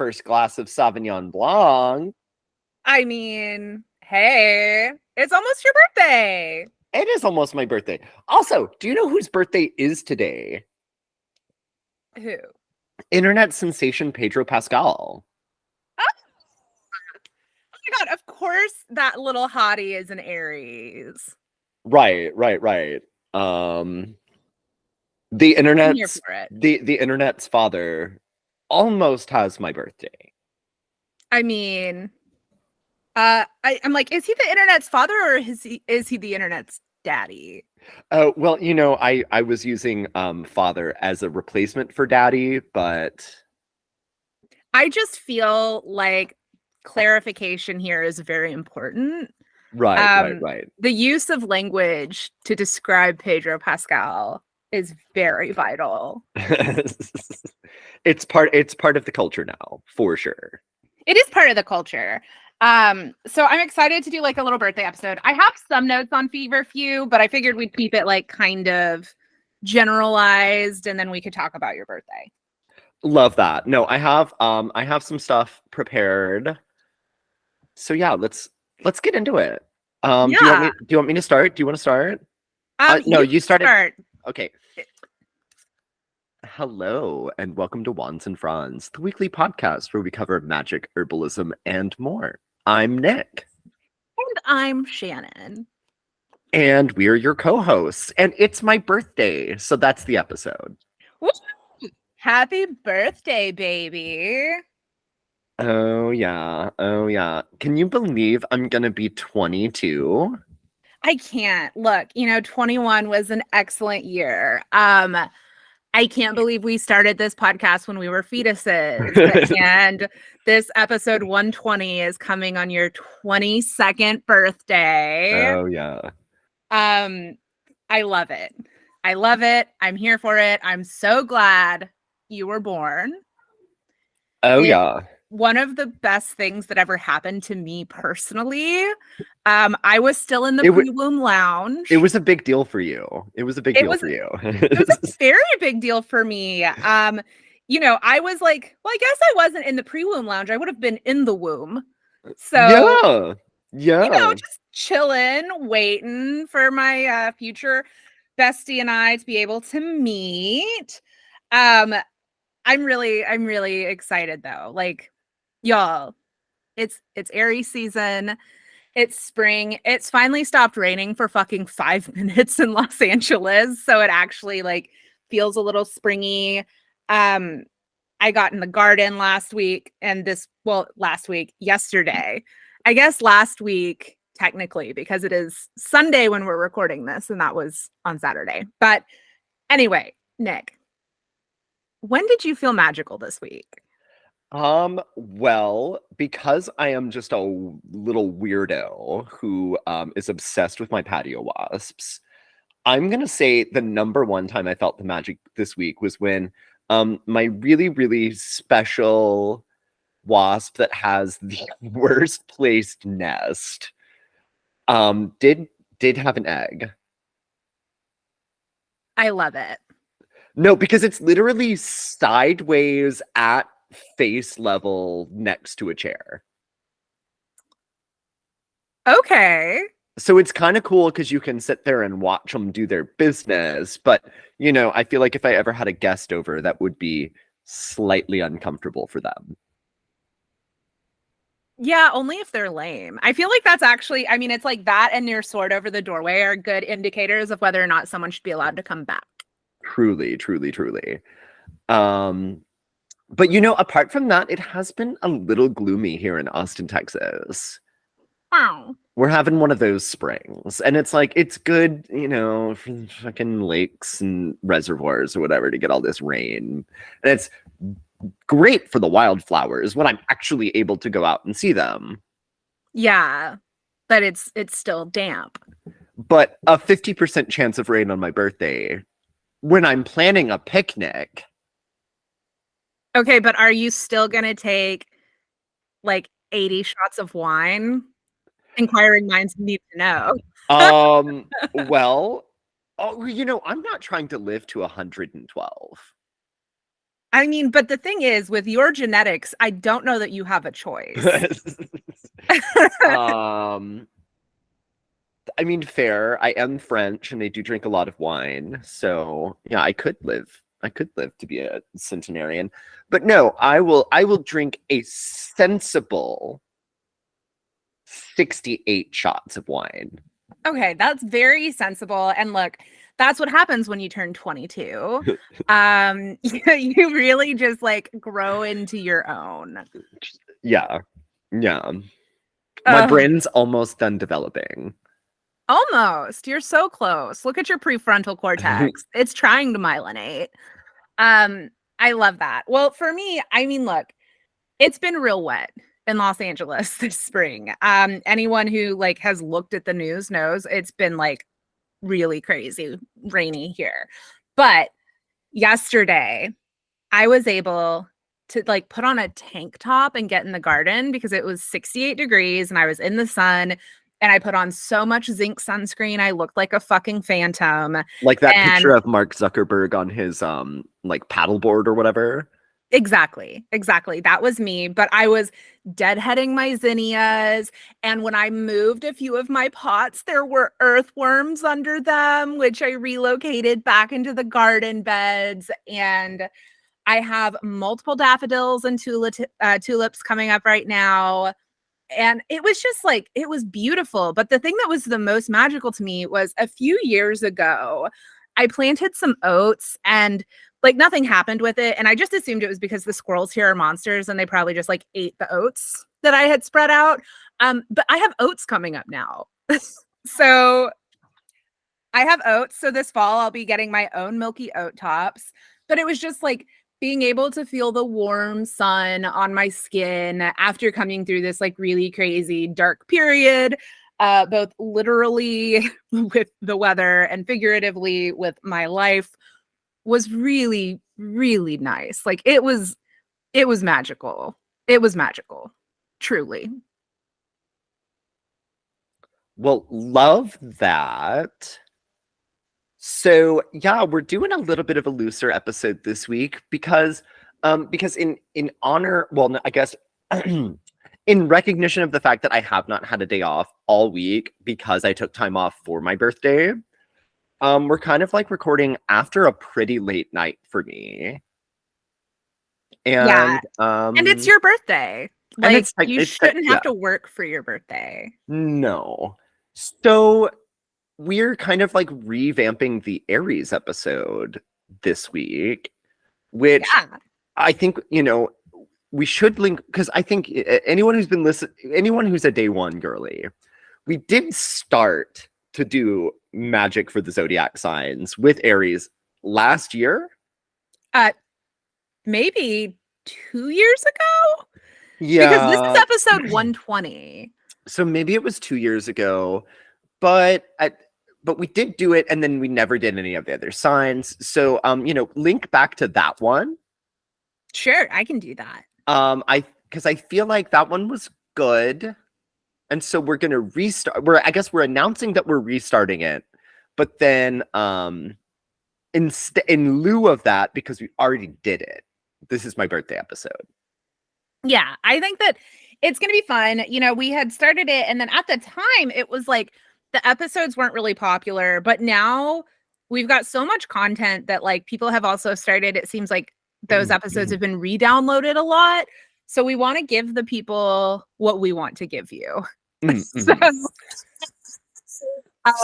first glass of Sauvignon Blanc. I mean, hey, it's almost your birthday. It is almost my birthday. Also, do you know whose birthday is today? Who? Internet sensation Pedro Pascal. Oh my God, of course that little hottie is an Aries. Right. The I'm here internet's for it. the internet's father almost has my birthday. I mean, I'm like, is he the internet's father or is he the internet's daddy? Oh, well, I was using father as a replacement for daddy, but I just feel like clarification here is very important. right. The use of language to describe Pedro Pascal is very vital. It's part of the culture now, for sure. It is part of the culture. So I'm excited to do like a little birthday episode. I have some notes on Feverfew, but I figured we'd keep it like kind of generalized and then we could talk about your birthday. Love that. No, I have some stuff prepared. So yeah, let's get into it. Yeah. Do you want me to start? Do you want to start? No, You you started. start. Okay. Hello, and welcome to Wands and Fronds, the weekly podcast where we cover magic, herbalism, and more. I'm Nick. And I'm Shannon. And we're your co-hosts. And it's my birthday, so that's the episode. Woo! Happy birthday, baby. Oh yeah. Can you believe I'm gonna be 22? I can't. Look, 21 was an excellent year. I can't believe we started this podcast when we were fetuses. And this episode 120 is coming on your 22nd birthday. Oh yeah. I love it. I love it. I'm here for it. I'm so glad you were born. Oh yeah. One of the best things that ever happened to me personally. I was still in the pre-womb lounge. It was a big deal for you. It was a big deal for you. It was a very big deal for me. I was like, well, I guess I wasn't in the pre-womb lounge. I would have been in the womb. So yeah. Just chilling, waiting for my future bestie and I to be able to meet. I'm really excited though. Like, y'all, it's Aries season. It's spring. It's finally stopped raining for fucking 5 minutes in Los Angeles. So it actually like feels a little springy. I got in the garden last week and yesterday. I guess last week, technically, because it is Sunday when we're recording this, and that was on Saturday. But anyway, Nick, when did you feel magical this week? Well, because I am just a little weirdo who is obsessed with my patio wasps, I'm gonna say the number one time I felt the magic this week was when my really, really special wasp that has the worst placed nest did have an egg. I love it. No, because it's literally sideways at face level next to a chair. Okay. So it's kind of cool because you can sit there and watch them do their business. But, I feel like if I ever had a guest over, that would be slightly uncomfortable for them. Yeah, only if they're lame. I feel like that's actually, it's like that and your sword over the doorway are good indicators of whether or not someone should be allowed to come back. Truly. But apart from that, it has been a little gloomy here in Austin, Texas. Wow. We're having one of those springs, and it's like, it's good, for fucking lakes and reservoirs or whatever to get all this rain. And it's great for the wildflowers when I'm actually able to go out and see them. Yeah, but it's still damp. But a 50% chance of rain on my birthday when I'm planning a picnic. Okay, but are you still going to take like 80 shots of wine? Inquiring minds need to know. Well, I'm not trying to live to 112. I mean, but the thing is, with your genetics, I don't know that you have a choice. um, I mean, fair. I am French, and they do drink a lot of wine, so yeah, I could live. I could live to be a centenarian, but no, I will. I will drink a sensible 68 shots of wine. Okay, that's very sensible. And look, that's what happens when you turn 22. You really just like grow into your own. Yeah, yeah. My Oh, brain's almost done developing. almost. You're so close. Look at your prefrontal cortex. It's trying to myelinate. Um, I love that. Well, for me, I mean, look, it's been real wet in Los Angeles this spring. Anyone who like has looked at the news knows it's been like really crazy rainy here. But yesterday, I was able to like put on a tank top and get in the garden because it was 68 degrees and I was in the sun and I put on so much zinc sunscreen. I looked like a fucking phantom. Like that picture And of Mark Zuckerberg on his like paddleboard or whatever. exactly, exactly. That was me. But I was deadheading my zinnias. And when I moved a few of my pots, there were earthworms under them, which I relocated back into the garden beds. And I have multiple daffodils and tulips coming up right now. And it was just like, it was beautiful. But the thing that was the most magical to me was a few years ago, I planted some oats and like nothing happened with it. And I just assumed it was because the squirrels here are monsters and they probably just like ate the oats that I had spread out. But I have oats coming up now. So I have oats. So this fall, I'll be getting my own milky oat tops. But it was just like being able to feel the warm sun on my skin after coming through this like really crazy dark period, both literally with the weather and figuratively with my life, was really, really nice. Like it was magical. It was magical, truly. Well, love that. So yeah, we're doing a little bit of a looser episode this week because in honor, well, no, I guess in recognition of the fact that I have not had a day off all week because I took time off for my birthday, we're kind of like recording after a pretty late night for me. Yeah. And And it's your birthday. and Like you it's shouldn't yeah, have to work for your birthday. no. So we're kind of like revamping the Aries episode this week, which Yeah. I think, we should link because I think anyone who's been listening, anyone who's a day one girly, we did start to do magic for the zodiac signs with Aries last year. Uh maybe 2 years ago? Because this is Yeah. episode 120. So maybe it was 2 years ago, but but we did do it and then we never did any of the other signs. So link back to that one. Sure, I can do that. I because I feel like that one was good. And so we're gonna restart. I guess we're announcing that we're restarting it, but then in lieu of that, because we already did it, this is my birthday episode. Yeah, I think that it's going to be fun. You know, we had started it, and then at the time, it was like the episodes weren't really popular, but now we've got so much content that like people have also started. It seems like those episodes have been re-downloaded a lot. So we want to give the people what we want to give you. So,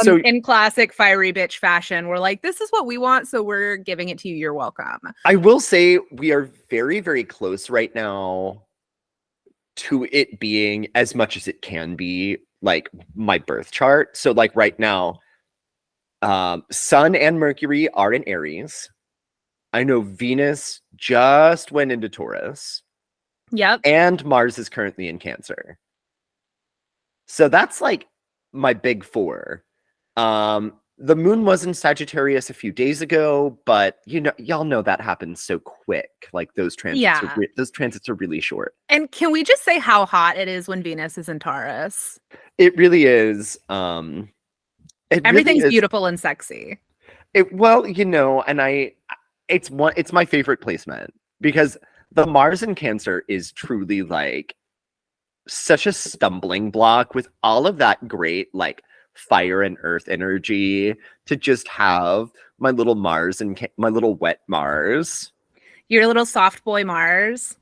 So in classic fiery bitch fashion, we're like, this is what we want, so we're giving it to you. You're welcome. I will say we are very, very close right now to it being as much as it can be like my birth chart. So like right now, Sun and Mercury are in Aries. I know Venus just went into Taurus. Yep. And Mars is currently in Cancer. So that's like my big four. The moon was in Sagittarius a few days ago, but y'all know that happens so quick. Like those transits Yeah. those transits are really short. And can we just say how hot it is when Venus is in Taurus? It really is. Everything's Is. beautiful and sexy. And it's my favorite placement. because the Mars in Cancer is truly like such a stumbling block with all of that great like fire and earth energy to just have my little Mars and my little wet Mars. Your little soft boy Mars.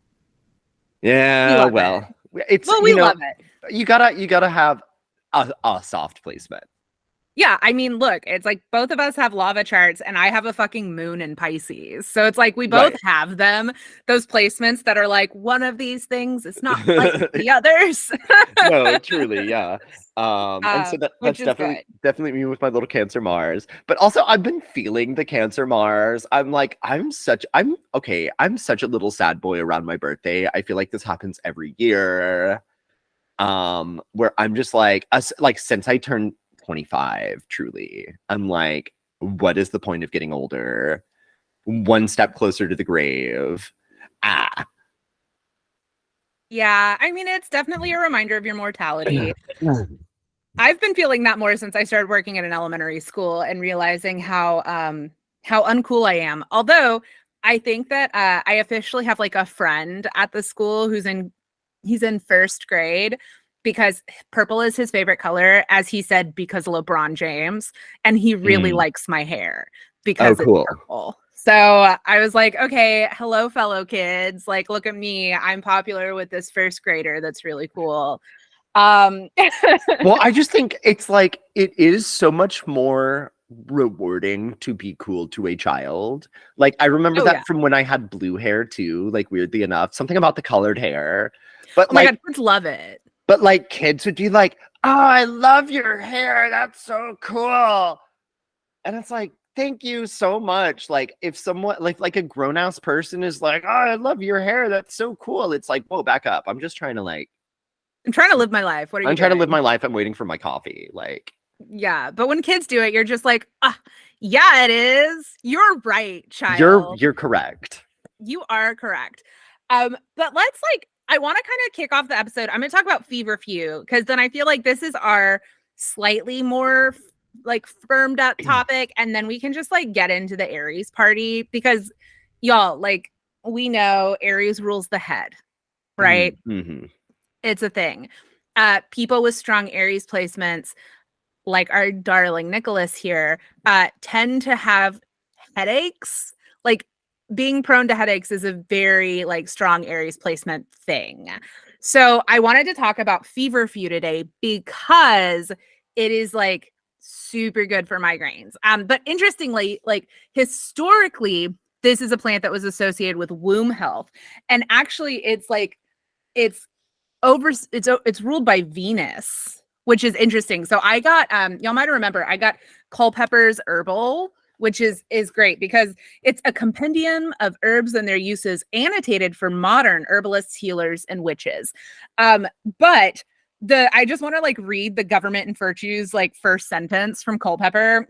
We Yeah, love it. well, it's Well, we love it. you gotta have a soft placement. Yeah, I mean, look, it's like both of us have lava charts and I have a fucking moon in Pisces. So it's like we both Right. have them, those placements that are like one of these things is not like the others. No, truly, yeah. And so Which that's is definitely good. definitely me with my little Cancer Mars. But also I've been feeling the Cancer Mars. I'm like, I'm okay, I'm such a little sad boy around my birthday. I feel like this happens every year. Where I'm just like, like since I turned 25, truly, I'm like, what is the point of getting older? One step closer to the grave. Ah. Yeah, I mean, it's definitely a reminder of your mortality. I've been feeling that more since I started working at an elementary school and realizing how uncool I am. Although I think that I officially have like a friend at the school he's in first grade because purple is his favorite color, as he said, because of LeBron James, and he really Mm. likes my hair Oh, because it's cool. purple. So I was like, okay, hello, fellow kids. Like, look at me. I'm popular with this first grader. That's really cool. Um, Well, I just think it's like it is so much more rewarding to be cool to a child. Like I remember oh yeah. that from when I had blue hair too, like weirdly enough, something about the colored hair. But Oh my like God, kids love it. kids would be like, "Oh, I love your hair. That's so cool." And it's like, "Thank you so much." Like if someone like a grown-ass person is like, "Oh, I love your hair. That's so cool." It's like, "Whoa, back up. I'm just trying to like I'm trying to live my life. What are you I'm trying to live doing? my life. I'm waiting for my coffee." Like Yeah, but when kids do it, you're just like, ah, yeah, it is. You're right, child. you're correct. You are correct. But let's like, I want to kind of kick off the episode. I'm going to talk about Feverfew because then I feel like this is our slightly more like firmed up topic, and then we can just like get into the Aries party because y'all like we know Aries rules the head, right? Mm-hmm. It's a thing. People with strong Aries placements, like our darling Nicholas here, tend to have headaches. Like being prone to headaches is a very like strong Aries placement thing. So I wanted to talk about Feverfew today because it is like super good for migraines. But interestingly, like historically, this is a plant that was associated with womb health, and actually, it's like it's it's ruled by Venus, which is interesting. So I got y'all might remember I got Culpepper's Herbal, which is great because it's a compendium of herbs and their uses annotated for modern herbalists, healers, and witches. But the I just want to like read the government and virtues like first sentence from Culpepper.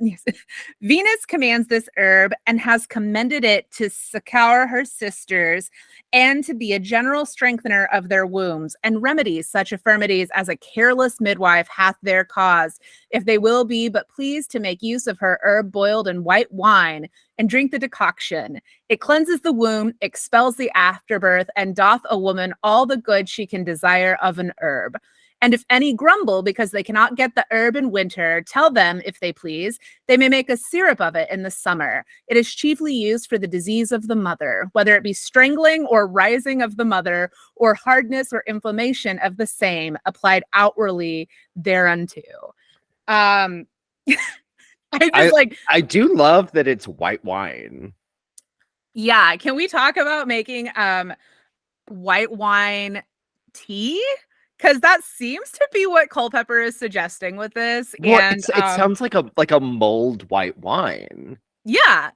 Venus commands this herb and has commended it to succor her sisters and to be a general strengthener of their wombs and remedies such infirmities as a careless midwife hath there caused, if they will be but pleased to make use of her herb boiled in white wine and drink the decoction. It cleanses the womb, expels the afterbirth, and doth a woman all the good she can desire of an herb. And if any grumble because they cannot get the herb in winter, tell them, if they please, they may make a syrup of it in the summer. It is chiefly used for the disease of the mother, whether it be strangling or rising of the mother, or hardness or inflammation of the same, applied outwardly thereunto. Um, I just I like, I do love that it's white wine. yeah. Can we talk about making white wine tea? Because that seems to be what Culpepper is suggesting with this. Well, And it sounds like a mulled white wine yeah,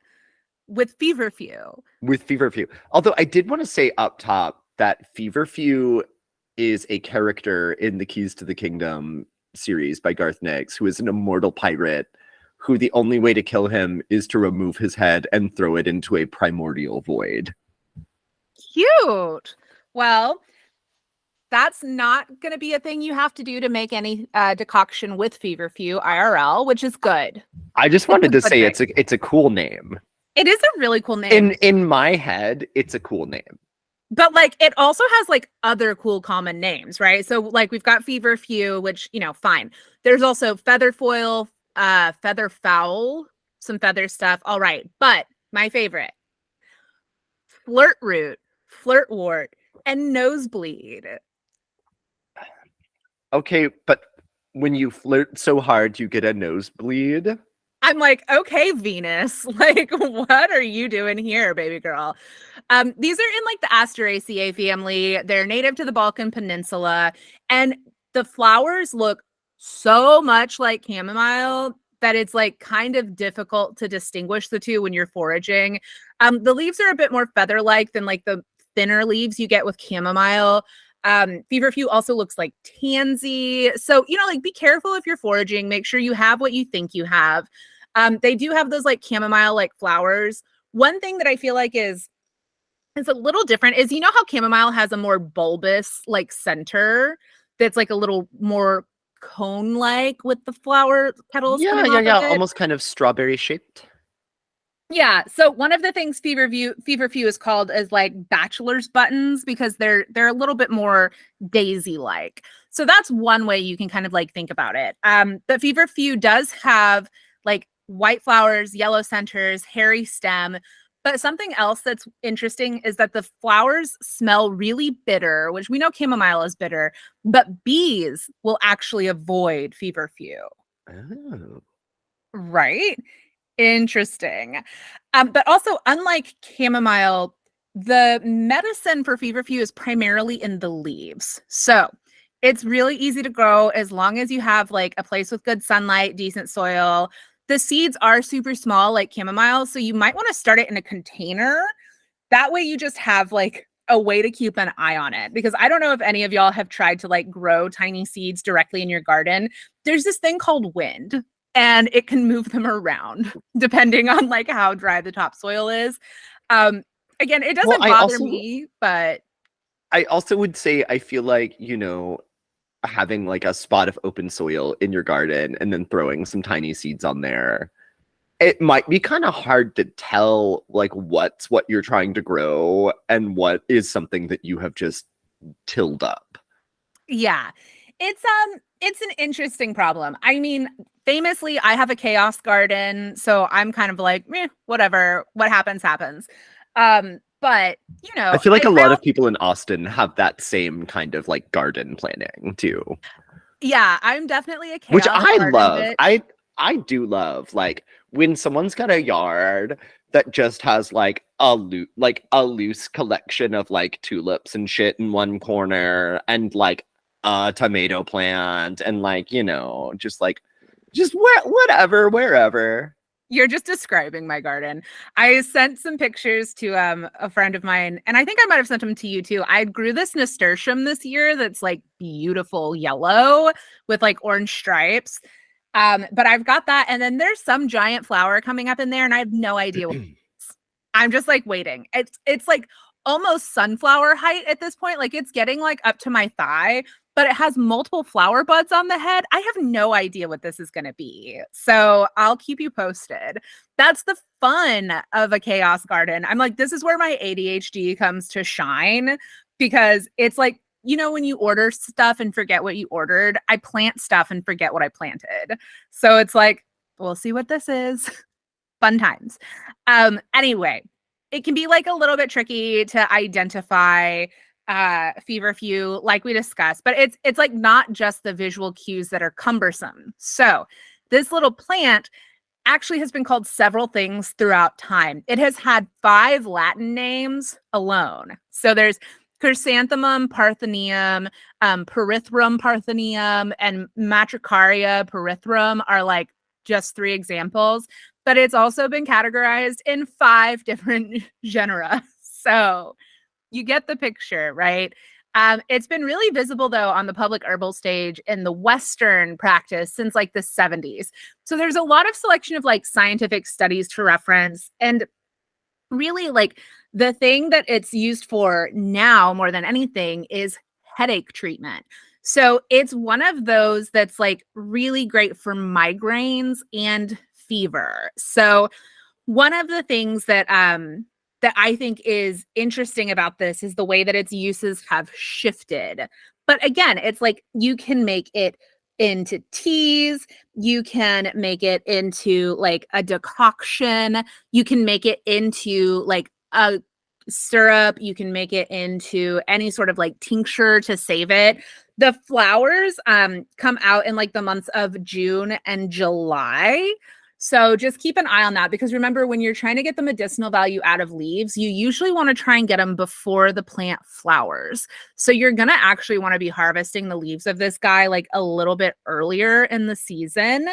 with Feverfew. with Feverfew. Although I did want to say up top that Feverfew is a character in the Keys to the Kingdom series by Garth Nix, who is an immortal pirate who the only way to kill him is to remove his head and throw it into a primordial void. Cute. Well, that's not going to be a thing you have to do to make any decoction with Feverfew IRL, which is good. I just It's a wanted to good say thing. it's a cool name. It is a really cool In name. my head, it's a cool name. But like it also has like other cool common names, right? So like we've got Feverfew, which, fine. There's also Featherfoil, Featherfowl, some feather stuff. All right. But my favorite, Flirtroot, Flirtwort, and Nosebleed. Okay, but when you flirt so hard, you get a nosebleed. I'm like, okay, Venus, like, what are you doing here, baby girl? These are in like the Asteraceae family. They're native to the Balkan Peninsula, and the flowers look so much like chamomile that it's like kind of difficult to distinguish the two when you're foraging. The leaves are a bit more feather-like than like the thinner leaves you get with chamomile. Feverfew also looks like tansy. So, like be careful if you're foraging. Make sure you have what you think you have. They do have those like chamomile like flowers. One thing that I feel like is it's a little different is how chamomile has a more bulbous like center that's like a little more cone like with the flower petals Yeah, coming yeah, off of yeah. it. Almost kind of strawberry shaped. Yeah. So one of the things Feverfew is called is like bachelor's buttons because they're a little bit more daisy like. So that's one way you can kind of like think about it. But Feverfew does have like white flowers, yellow centers, hairy stem. But something else that's interesting is that the flowers smell really bitter, which we know chamomile is bitter, but bees will actually avoid Feverfew. Oh. Right? Interesting. But also, unlike chamomile, the medicine for feverfew is primarily in the leaves. So it's really easy to grow as long as you have like a place with good sunlight, decent soil. The seeds are super small, like chamomile. So you might want to start it in a container. That way you just have like a way to keep an eye on it. Because I don't know if any of y'all have tried to like grow tiny seeds directly in your garden. There's this thing called wind and it can move them around depending on like how dry the topsoil is. Um, Again, it Well, doesn't bother me, but I also would say I feel like, having like a spot of open soil in your garden and then throwing some tiny seeds on there, it might be kind of hard to tell like what's what you're trying to grow and what is something that you have just tilled up. yeah. It's an interesting problem. I mean, famously, I have a chaos garden, so I'm kind of like, whatever, what happens happens. But I feel like a I lot of also, people in Austin have that same kind of like garden planning too, yeah, I'm definitely a which chaos I garden love. bitch. I do love like when someone's got a yard that just has like a loose collection of like tulips and shit in one corner and like a tomato plant and like, just whatever, wherever. You're just describing my garden. I sent some pictures to a friend of mine, and I think I might have sent them to you too. I grew this nasturtium this year that's like beautiful yellow with like orange stripes. But I've got that, and then there's some giant flower coming up in there, and I have no idea what it is. I'm just like waiting. It's like almost sunflower height at this point. Like it's getting like up to my thigh, but it has multiple flower buds on the head. I have no idea what this is going to be. So I'll keep you posted. That's the fun of a chaos garden. I'm like, this is where my ADHD comes to shine because it's like, when you order stuff and forget what you ordered, I plant stuff and forget what I planted. So it's like, we'll see what this is. Fun times. Anyway, it can be like a little bit tricky to identify feverfew like we discussed, but it's like not just the visual cues that are cumbersome. So this little plant actually has been called several things throughout time. It has had 5 Latin names alone. So there's Chrysanthemum parthenium, Pyrithrum parthenium, and Matricaria pyrithrum are like just 3 examples, but it's also been categorized in 5 different genera. So you get the picture, right? It's been really visible though on the public herbal stage in the Western practice since like the 70s. So there's a lot of selection of like scientific studies to reference. And really, like the thing that it's used for now more than anything is headache treatment. So it's one of those that's like really great for migraines and fever. So One of the things that I think is interesting about this is the way that its uses have shifted. But again, it's like you can make it into teas, you can make it into like a decoction, you can make it into like a syrup, you can make it into any sort of like tincture to save it. The flowers come out in like the months of June and July. So just keep an eye on that, because remember, when you're trying to get the medicinal value out of leaves, you usually want to try and get them before the plant flowers. So you're going to actually want to be harvesting the leaves of this guy like a little bit earlier in the season.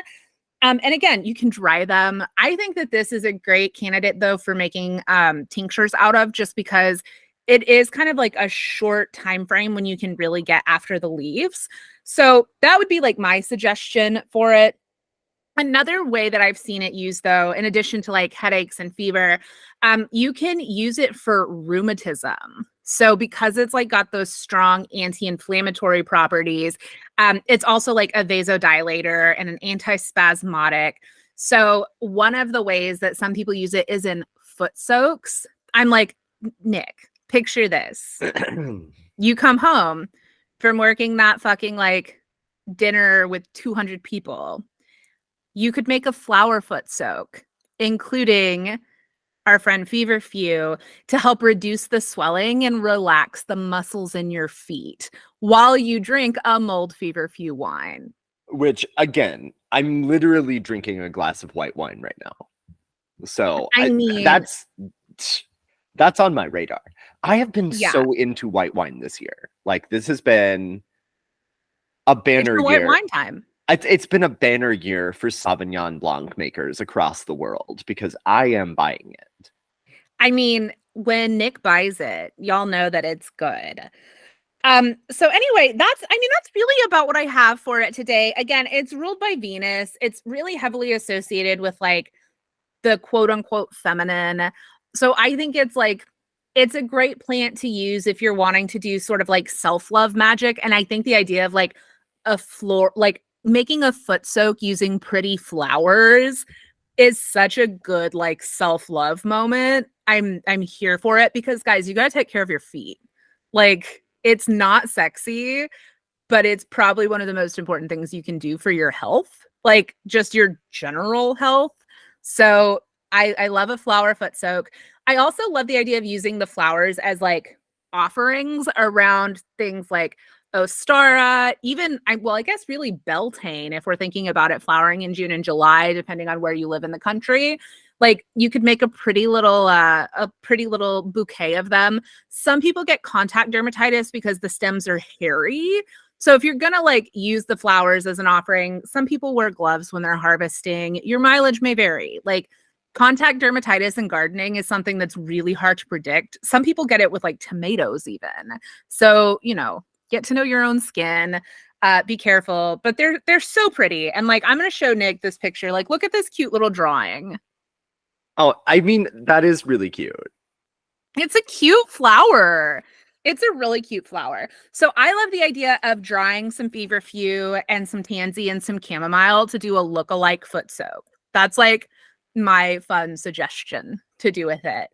And again, you can dry them. I think that this is a great candidate, though, for making tinctures out of, just because it is kind of like a short time frame when you can really get after the leaves. So that would be like my suggestion for it. Another way that I've seen it used, though, in addition to like headaches and fever, you can use it for rheumatism. So because it's like got those strong anti-inflammatory properties, it's also like a vasodilator and an antispasmodic. So one of the ways that some people use it is in foot soaks. I'm like, Nick, picture this. You come home from working that fucking like dinner with 200 people. You could make a flower foot soak, including our friend Feverfew, to help reduce the swelling and relax the muscles in your feet while you drink a mulled Feverfew wine. Which, again, I'm literally drinking a glass of white wine right now. So I mean, that's on my radar. I have been yeah, so into white wine this year. Like, this has been a it's banner the white year. wine time. It's been a banner year for Sauvignon Blanc makers across the world, because I am buying it. I mean, when Nick buys it, y'all know that it's good. So anyway, that's really about what I have for it today. Again, it's ruled by Venus. It's really heavily associated with like the quote unquote feminine. So I think it's a great plant to use if you're wanting to do sort of like self-love magic. And I think the idea of like a floor, like making a foot soak using pretty flowers is such a good like self-love moment. I'm here for it, because guys, you got to take care of your feet. Like, it's not sexy, but it's probably one of the most important things you can do for your health, like just your general health. So I love a flower foot soak. I also love the idea of using the flowers as like offerings around things like Ostara, even I guess really Beltane, if we're thinking about it flowering in June and July, depending on where you live in the country. Like, you could make a pretty little bouquet of them. Some people get contact dermatitis because the stems are hairy. So if you're gonna like use the flowers as an offering, some people wear gloves when they're harvesting. Your mileage may vary. Like, contact dermatitis in gardening is something that's really hard to predict. Some people get it with like tomatoes even. So, get to know your own skin. Be careful, but they're so pretty. And like, I'm gonna show Nick this picture. Like, look at this cute little drawing. Oh, I mean, that is really cute. It's a cute flower. It's a really cute flower. So I love the idea of drying some feverfew and some tansy and some chamomile to do a look-alike foot soak. That's like my fun suggestion to do with it.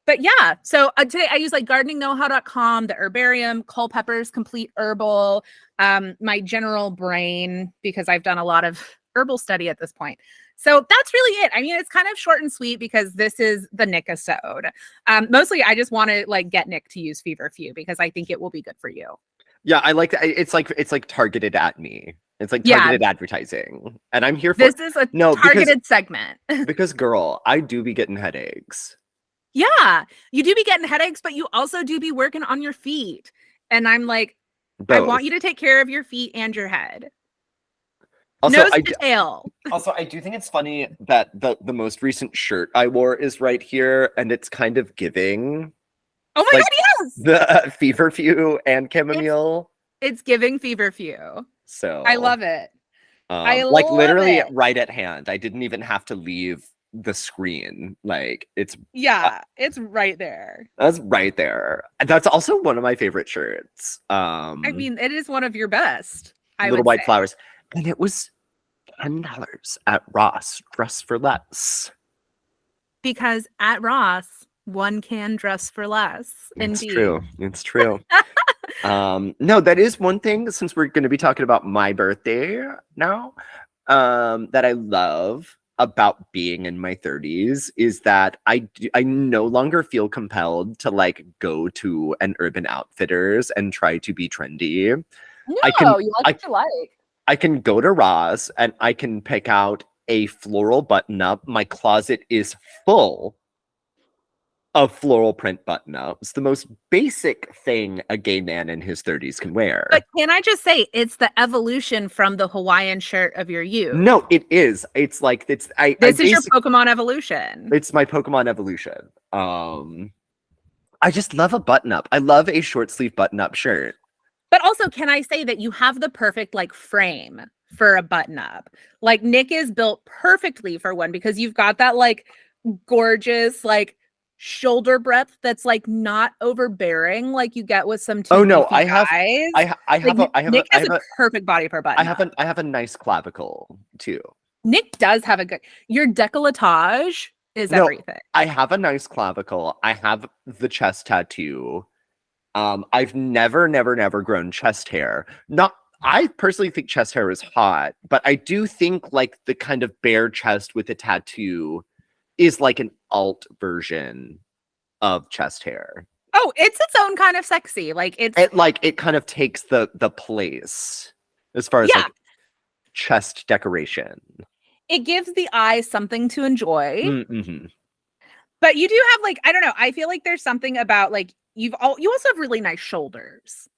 But yeah, so today I use like gardeningknowhow.com, the herbarium, Culpepper's Complete Herbal, my general brain, because I've done a lot of herbal study at this point. So that's really it. I mean, it's kind of short and sweet because this is the Nick-isode. Mostly I just want to like get Nick to use Feverfew because I think it will be good for you. Yeah, I like that. It's like targeted at me. It's like Yeah, targeted advertising, and I'm here for this is a targeted segment. because girl, I do be getting headaches. Yeah, you do be getting headaches, but you also do be working on your feet. And I'm like, I want Both. you to take care of your feet and your head. Also, Nose to tail. I do think it's funny that the most recent shirt I wore is right here, and it's kind of giving Oh my like God, yes! the feverfew and chamomile. It's giving Feverfew. So I love it. I like love literally it. right at hand. I didn't even have to leave the screen. Like, it's Yeah, it's right there. that's right there. That's also one of my favorite shirts. I mean, it is one of your best, I Little would White say. Flowers. And it was $10 at Ross, dress for less. Because at Ross, one can dress for less. It's Indeed. true. It's true. No, that is one thing, since we're going to be talking about my birthday now, that I love about being in my 30s is that I no longer feel compelled to like go to an Urban Outfitters and try to be trendy. I can No, you like I what you like. I can go to Ross and I can pick out a floral button up. My closet is full of floral print button ups, the most basic thing a gay man in his 30s can But wear. can I just say, it's the evolution from the Hawaiian shirt of your youth. No, it is. It's like I This is your basically Pokemon evolution. it's my Pokemon evolution. I just love a button up. I love a short sleeve button up shirt. But also, can I say that you have the perfect like frame for a button up? Like Nick is built perfectly for one because you've got that like gorgeous like shoulder breadth that's like not overbearing like you get with some too Oh no, beefy guys. I Like have a I have a Nick I has have a a perfect body for a button up. I have a nice clavicle too. Nick does have a good. Your décolletage is No, everything. I have a nice clavicle. I have the chest tattoo. I've never grown chest hair. Not I personally think chest hair is hot, but I do think like the kind of bare chest with a tattoo is like an alt version of chest hair. Oh, it's its own kind of sexy. Like it's It kind of takes the place as far as yeah, like chest decoration. it gives the eye something to enjoy. Mm-hmm. But you do have like I don't know. I feel like there's something about like you also have really nice shoulders.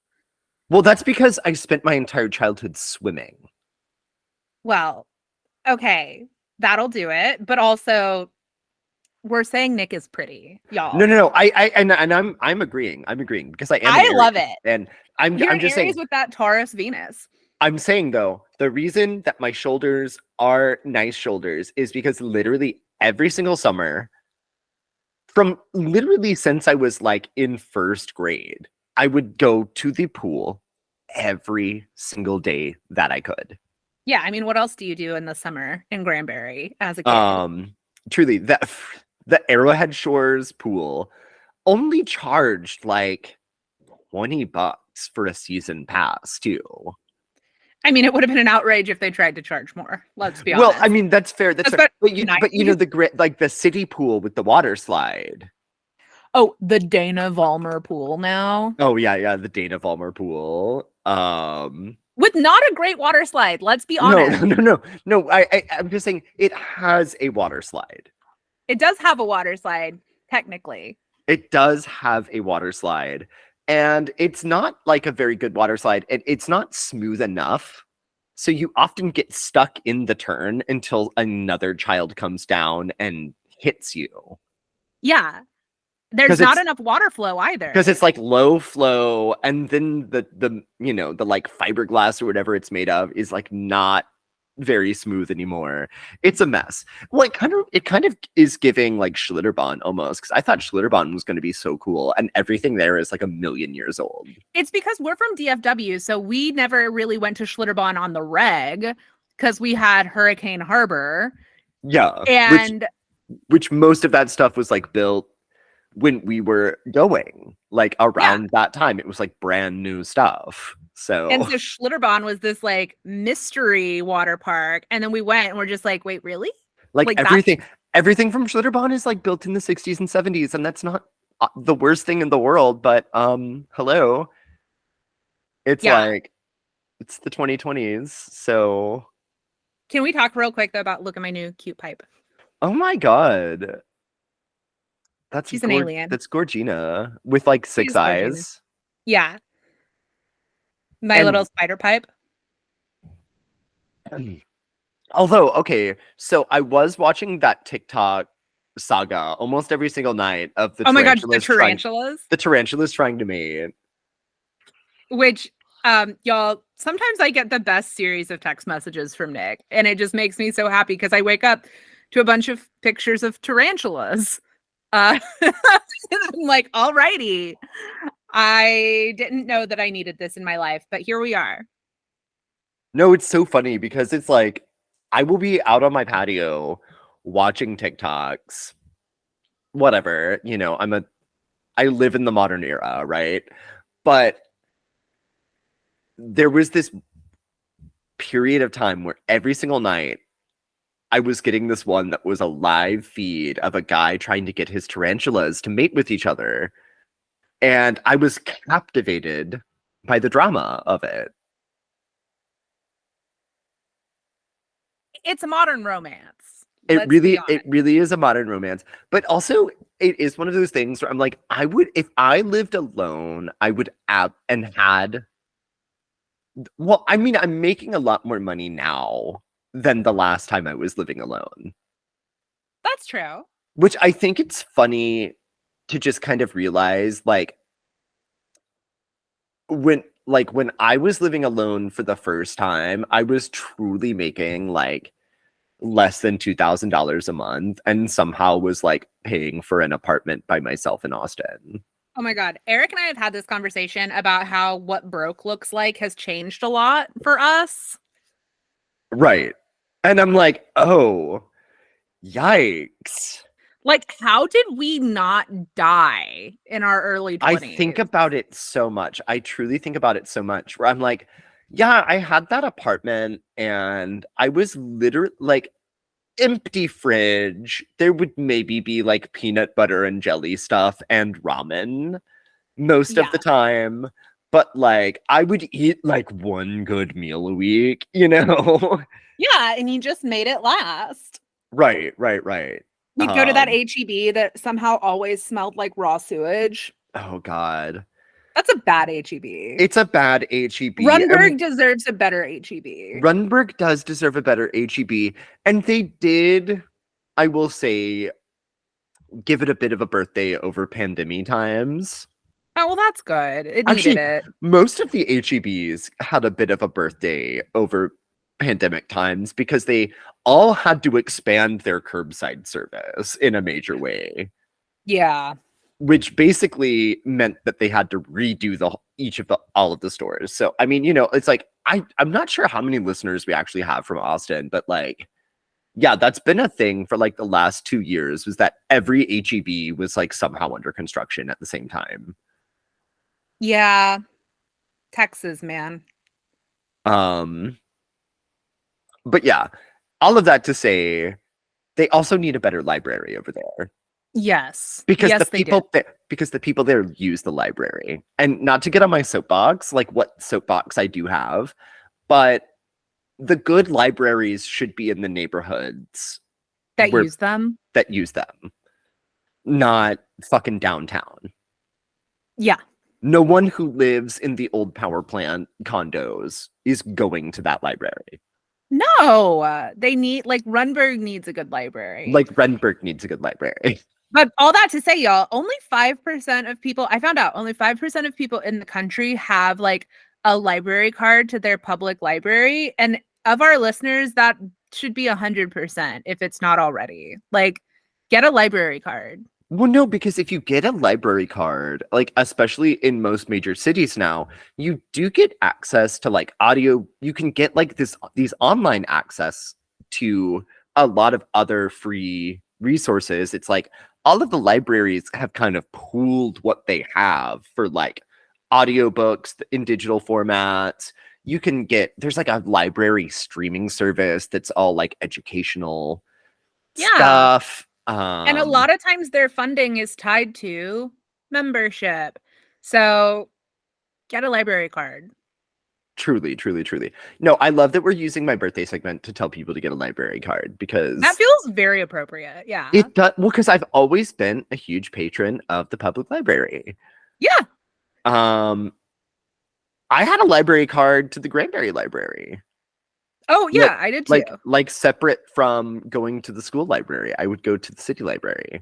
Well, that's because I spent my entire childhood swimming. Well, okay, that'll do it. But also, we're saying Nick is pretty, y'all. No. And I'm agreeing. I'm agreeing because I am an I Aries, love it. and You're I'm an just Aries saying. with that Taurus Venus. I'm saying though, the reason that my shoulders are nice shoulders is because literally every single summer, from literally since I was like in first grade, I would go to the pool every single day that I could. Yeah, I mean, what else do you do in the summer in Granbury as a kid? Truly, that the Arrowhead Shores pool only charged like $20 for a season pass too. I mean, it would have been an outrage if they tried to charge more. Let's be Well, I honest. mean that's fair. That's fair. Especially But you 90s. know like the city pool with the water slide. Oh, the Dana Vollmer pool now. Oh yeah, the Dana Vollmer pool. With not a great water slide, let's be No, honest. no. I'm just saying it has a water slide. It does have a water slide, technically. It does have a water slide, and it's not like a very good water slide. It's not smooth enough. So you often get stuck in the turn until another child comes down and hits you. Yeah. There's Because not it's enough water flow either. because it's like low flow, and then the the like fiberglass or whatever it's made of is like not very smooth anymore. It's a mess. Well, it kind of is giving like Schlitterbahn almost, because I thought Schlitterbahn was going to be so cool, and everything there is like a million years old. It's because we're from DFW, so we never really went to Schlitterbahn on the reg because we had Hurricane Harbor. Yeah, And which most of that stuff was like built when we were going, like around that time. It was like brand new stuff. and So so Schlitterbahn was this like mystery water park. And then we went and we're just like, wait, really? like Like that's everything from Schlitterbahn is like built in the 60s and 70s, and that's not the worst thing in the world, but hello. It's yeah. like it's the 2020s. So Can we talk real quick though about look at my new cute pipe? oh my god. She's an alien. That's Gorgina with like She's 6 Georgina. eyes. Yeah. My And little spider pipe. although, okay, so I was watching that TikTok saga almost every single night of Oh my god, the tarantulas. the tarantulas trying to mate. Which y'all, sometimes I get the best series of text messages from Nick, and it just makes me so happy because I wake up to a bunch of pictures of tarantulas. I'm like, alrighty. I didn't know that I needed this in my life, but here we are. No, it's so funny because it's like I will be out on my patio watching TikToks, whatever, I live in the modern era, right? But there was this period of time where every single night I was getting this one that was a live feed of a guy trying to get his tarantulas to mate with each other. And I was captivated by the drama of it. It's a modern romance. It Let's be really, it honest. really is a modern romance. But also it is one of those things where I'm like, I would, if I lived alone, I would and had, well, I mean, I'm making a lot more money now than the last time I was living alone, That's true. which I think it's funny to just kind of realize, when I was living alone for the first time, I was truly making like less than $2,000 a month and somehow was like paying for an apartment by myself in Austin. Oh my God. Eric and I have had this conversation about how what broke looks like has changed a lot for us. Right. And I'm like, oh, yikes. Like, how did we not die in our early I think 20s? about it so much. I truly think about it so much where I'm like, yeah, I had that apartment and I was literally like empty fridge. There would maybe be like peanut butter and jelly stuff and ramen most of Yeah. the time. But like I would eat like one good meal a week, you know? Yeah. And you just made it last. Right, right, right. We'd go to that Um, HEB that somehow always smelled like raw sewage. oh God. That's a bad HEB. It's a bad HEB. Runberg deserves a better HEB. Runberg does deserve a better HEB, and they did, I will say, give it a bit of a birthday over pandemic times. Oh, well, that's good. It needed Actually, it. most of the HEBs had a bit of a birthday over pandemic times because they all had to expand their curbside service in a major way, Yeah. which basically meant that they had to redo all of the stores. So I mean, it's like I'm not sure how many listeners we actually have from Austin, but like yeah, that's been a thing for like the last 2 years was that every HEB was like somehow under construction at the same time. Yeah. Texas, man. Um, but yeah, all of that to say, they also need a better library over there Yes. because Yes, they did. the people there use the library. And not to get on my soapbox, like what soapbox I do have, but the good libraries should be in the neighborhoods That where use them. that use them, not fucking downtown. Yeah. No one who lives in the old power plant condos is going to that library. No, they need like Runberg needs a good library. Like Renberg needs a good library. But all that to say, y'all, only 5% of people, I found out only 5% of people in the country have like a library card to their public library. And of our listeners, that should be 100% if it's not already. Like, get a library card. Well, no, because if you get a library card, like especially in most major cities now, you do get access to like audio. You can get like these online access to a lot of other free resources. It's like all of the libraries have kind of pooled what they have for like audiobooks in digital formats. You can there's like a library streaming service that's all like educational Yeah. stuff. And a lot of times their funding is tied to membership. So get a library card. Truly, truly, truly. No, I love that we're using my birthday segment to tell people to get a library card That because feels very appropriate. Yeah. it does. Well, because I've always been a huge patron of the public library. Yeah. Um, I had a library card to the Granbury Library. Oh, yeah, I did too. Like separate from going to the school library. I would go to the city library.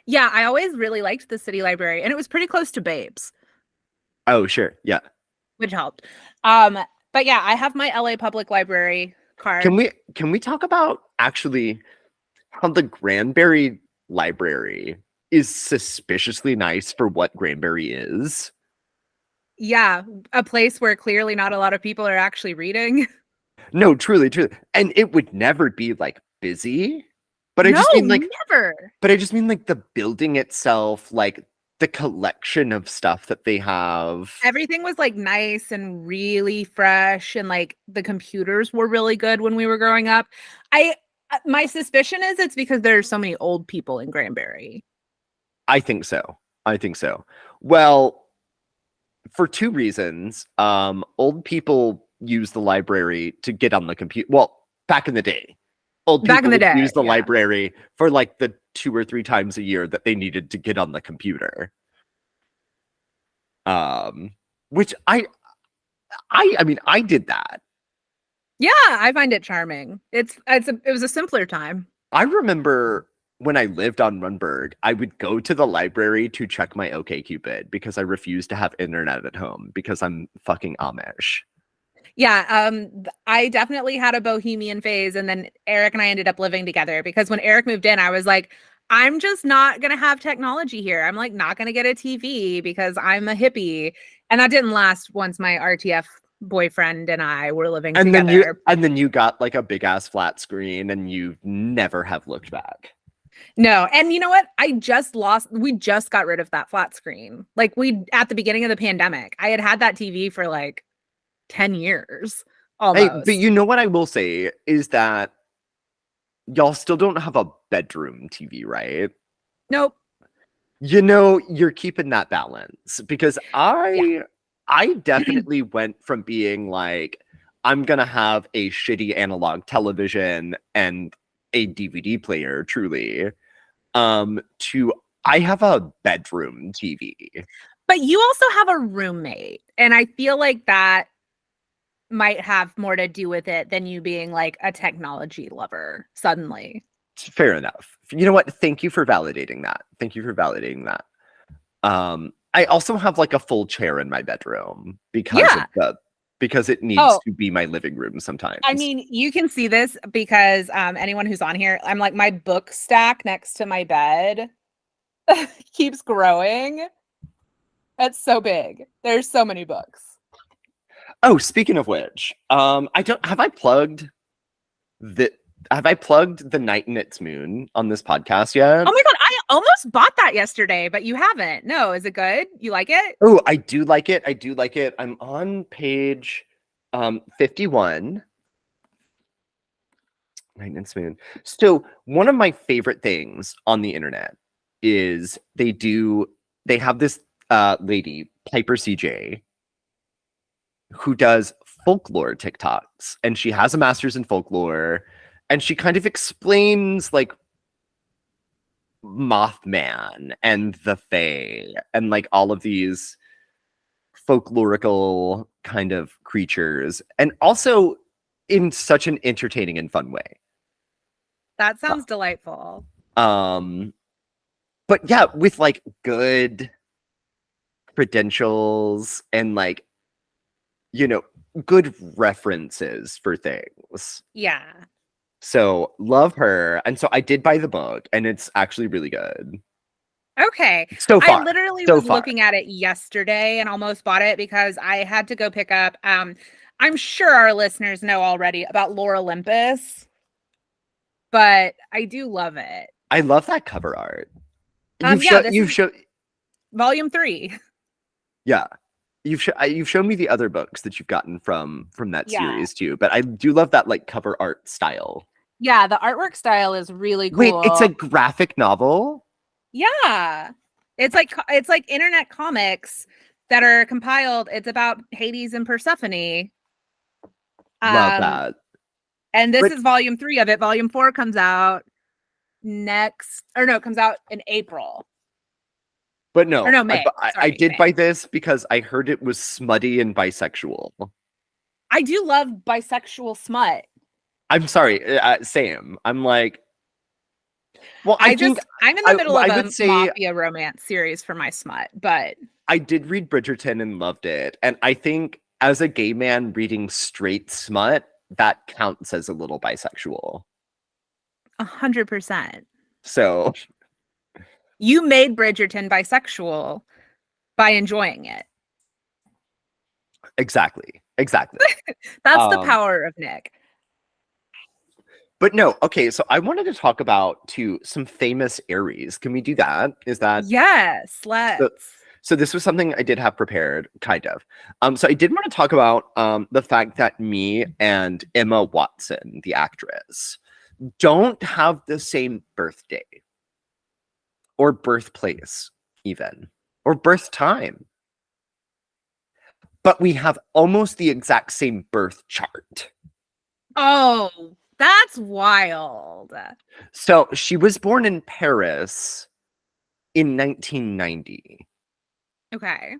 Yeah, I always really liked the city library, and it was pretty close to Babes, Oh, sure. Yeah. which helped. Um, but yeah, I have my LA Public Library card. Can we talk about actually how the Granbury Library is suspiciously nice for what Granbury is? Yeah, a place where clearly not a lot of people are actually reading. No, truly, truly. And it would never be like busy, But I No, just mean like never. but I just mean like the building itself, like the collection of stuff that they have. Everything was like nice and really fresh, and like the computers were really good when we were growing up. I My suspicion is it's because there's so many old people in Granbury. I think so. I think so. Well, for two reasons. Old people use the library to get on the computer. Well, back in the day, old Back in people the would day, use the yeah. library for like the 2 or 3 times a year that they needed to get on the computer. Um, which I mean, I did that. Yeah, I find it charming. It was a simpler time. I remember when I lived on Runberg, I would go to the library to check my OkCupid because I refused to have internet at home because I'm fucking Amish. Yeah, I definitely had a bohemian phase, and then Eric and I ended up living together because when Eric moved in, I was like, I'm just not gonna have technology here. I'm like not gonna get a TV because I'm a hippie. And that didn't last once my RTF boyfriend and I were living together. And then you got like a big ass flat screen and you never have looked back. No, and you know what? We just got rid of that flat screen. Like we at the beginning of the pandemic, I had that TV for like 10 years Hey, but almost. you know what I will say is that y'all still don't have a bedroom TV, right? Nope. You know, you're keeping that balance because Yeah. I definitely went from being like I'm gonna have a shitty analog television and a DVD player, truly, to I have a bedroom TV. But you also have a roommate, and I feel like that might have more to do with it than you being like a technology lover suddenly. Fair enough. You know what? Thank you for validating that. Thank you for validating that. I also have like a full chair in my bedroom Yeah. because it needs Oh, to be my living room I sometimes. mean, you can see this because anyone who's on here, I'm like my book stack next to my bed keeps growing. It's so big. There's so many books. Oh, speaking of which, I don't the have I plugged The Night and Its Moon on this podcast yet? Oh my God, I almost bought that yesterday, but you haven't. No, is it good? You like it? Oh, I do like it. I do like it. I'm on page 51. Night and Its Moon. So one of my favorite things on the internet is they have this lady, Piper CJ, who does folklore TikToks, and she has a master's in folklore, and she kind of explains like Mothman and the Fae and like all of these folklorical kind of creatures, and also in such an entertaining and fun way. That sounds delightful. Um, but yeah, with like good credentials and like, you know, good references for things. Yeah. So love her. And so I did buy the book and it's actually really good. Okay. So I far. literally So was far. looking at it yesterday and almost bought it because I had to go pick up I'm sure our listeners know already about Lore Olympus, but I do love it. I love that cover art. Yeah, this You've is shown volume 3. yeah. You've shown me the other books that you've gotten from that Yeah. series too, but I do love that like cover art style. Yeah, the artwork style is really Wait, cool. it's a graphic novel? Yeah. It's like internet comics that are compiled. It's about Hades and Persephone. Love Um that. and this But is volume 3 of it. Volume 4 comes out comes out in April. but Or no, no, May. I Sorry, did May. buy this because I heard it was smutty and bisexual. I do love bisexual smut. I'm sorry, Sam. I'm like, well, I'm in the middle of I a would say mafia romance series for my smut, but I did read Bridgerton and loved it, and I think as a gay man reading straight smut, that counts as a little bisexual. 100%. So You made Bridgerton bisexual by enjoying it. exactly. That's the Um, power of Nick. But no, okay, so I wanted to talk about too some famous Aries. Can we do that? Is that Yes, so? let's. So this was something I did have prepared, kind of. So I did want to talk about the fact that me and Emma Watson, the actress, don't have the same birthday or birthplace, even or birth time, but we have almost the exact same birth chart. Oh, that's wild. So she was born in Paris in 1990, Okay.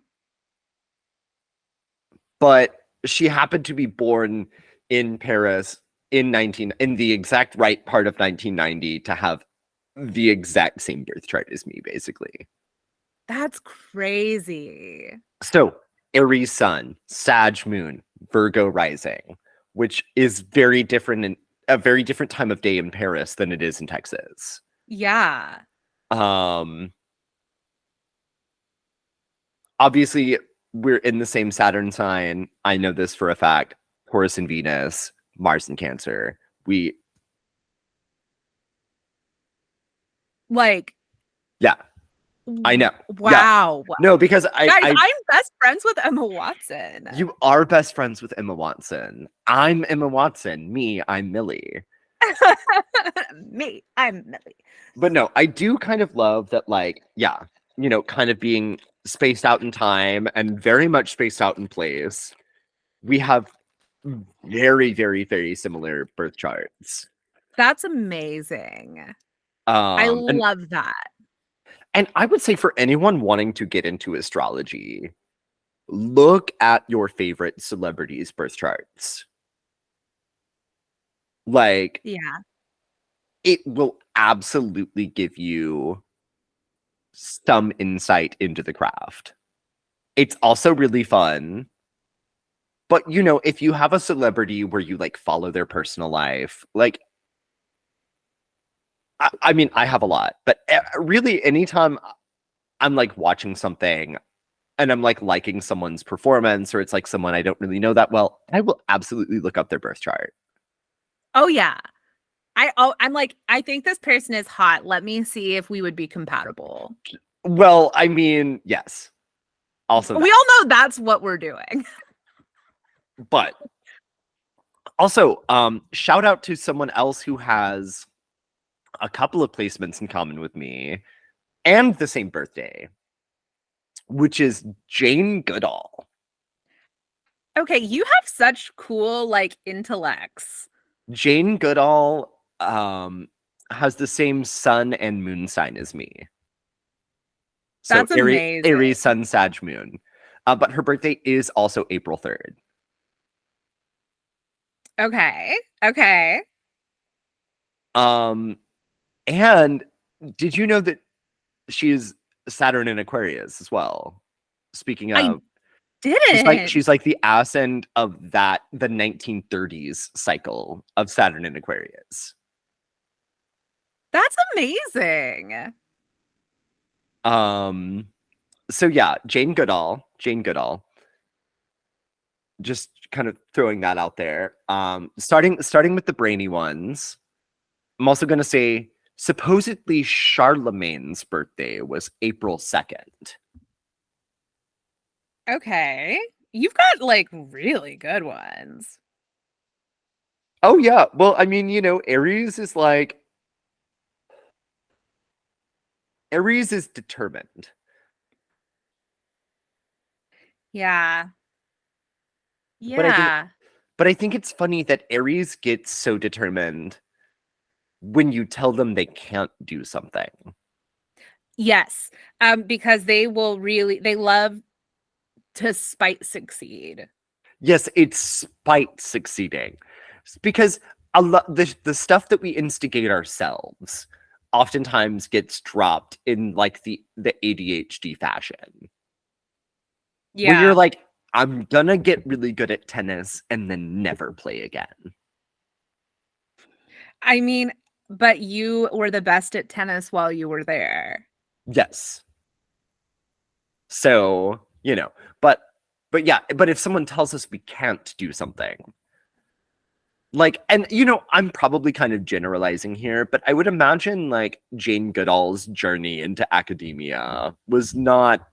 but she happened to be born in Paris in the exact right part of 1990 to have the exact same birth chart as me, basically. That's crazy. So Aries sun, Sag moon, Virgo rising, which is very different in a very different time of day in Paris than it is in Texas. Yeah. Um, Obviously, we're in the same Saturn sign. I know this for a fact. Taurus and Venus, Mars and Cancer. We, Like, yeah, I know. Yeah, wow. no, because Guys, I'm best friends with Emma Watson. you are best friends with Emma Watson. I'm Emma Watson. Me, I'm Millie. Me, I'm Millie. But no, I do kind of love that, like, yeah, kind of being spaced out in time and very much spaced out in place. We have very, very, very similar birth charts. That's amazing. I Um, and love that. and I would say for anyone wanting to get into astrology, look at your favorite celebrities' birth charts. Like, Yeah. it will absolutely give you some insight into the craft. It's also really fun. But if you have a celebrity where you like follow their personal life, like I mean, I have a lot, but really anytime I'm like watching something and I'm like liking someone's performance or it's like someone I don't really know that well, I will absolutely look up their birth chart. Oh yeah. I'm like, I think this person is hot. Let me see if we would be compatible. Well, I mean, yes, also We that. all know that's what we're doing. But also, shout out to someone else who has a couple of placements in common with me and the same birthday, which is Jane Goodall. Okay, you have such cool like intellects. Jane Goodall has the same sun and moon sign as me. So That's amazing. Aries sun, Sag moon. But her birthday is also April 3rd. Okay. Okay. Um, and did you know that she's Saturn in Aquarius as well? Speaking I of, didn't. she's like the ass end of the 1930s cycle of Saturn in Aquarius. That's amazing. Um, so yeah, Jane Goodall. Just kind of throwing that out there. Starting with the brainy ones. I'm also gonna say supposedly Charlemagne's birthday was April 2nd. Okay. You've got like really good ones. Oh yeah. Well, I mean, Aries is determined. Yeah. But I think Yeah. but I think it's funny that Aries gets so determined when you tell them they can't do something. Yes. Because they love to spite succeed. Yes, it's spite succeeding. Because a lot the stuff that we instigate ourselves oftentimes gets dropped in like the ADHD fashion. Where you're Yeah. like, I'm gonna get really good at tennis and then never play again. I mean, but you were the best at tennis while you were there. Yes. So, but but yeah, but if someone tells us we can't do something, Like, and I'm probably kind of generalizing here, but I would imagine like Jane Goodall's journey into academia was not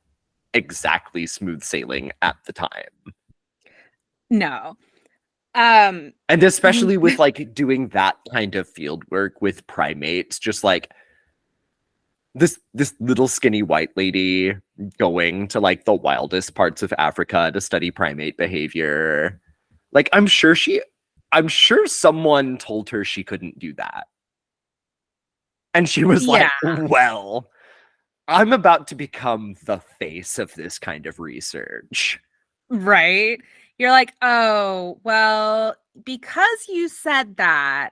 exactly smooth sailing at the time. No. Um And especially with like doing that kind of field work with primates, just like this little skinny white lady going to like the wildest parts of Africa to study primate behavior. Like I'm sure someone told her she couldn't do that. And she was yeah, like, "Well, I'm about to become the face of this kind of research." right. You're like, "Oh, well, because you said that,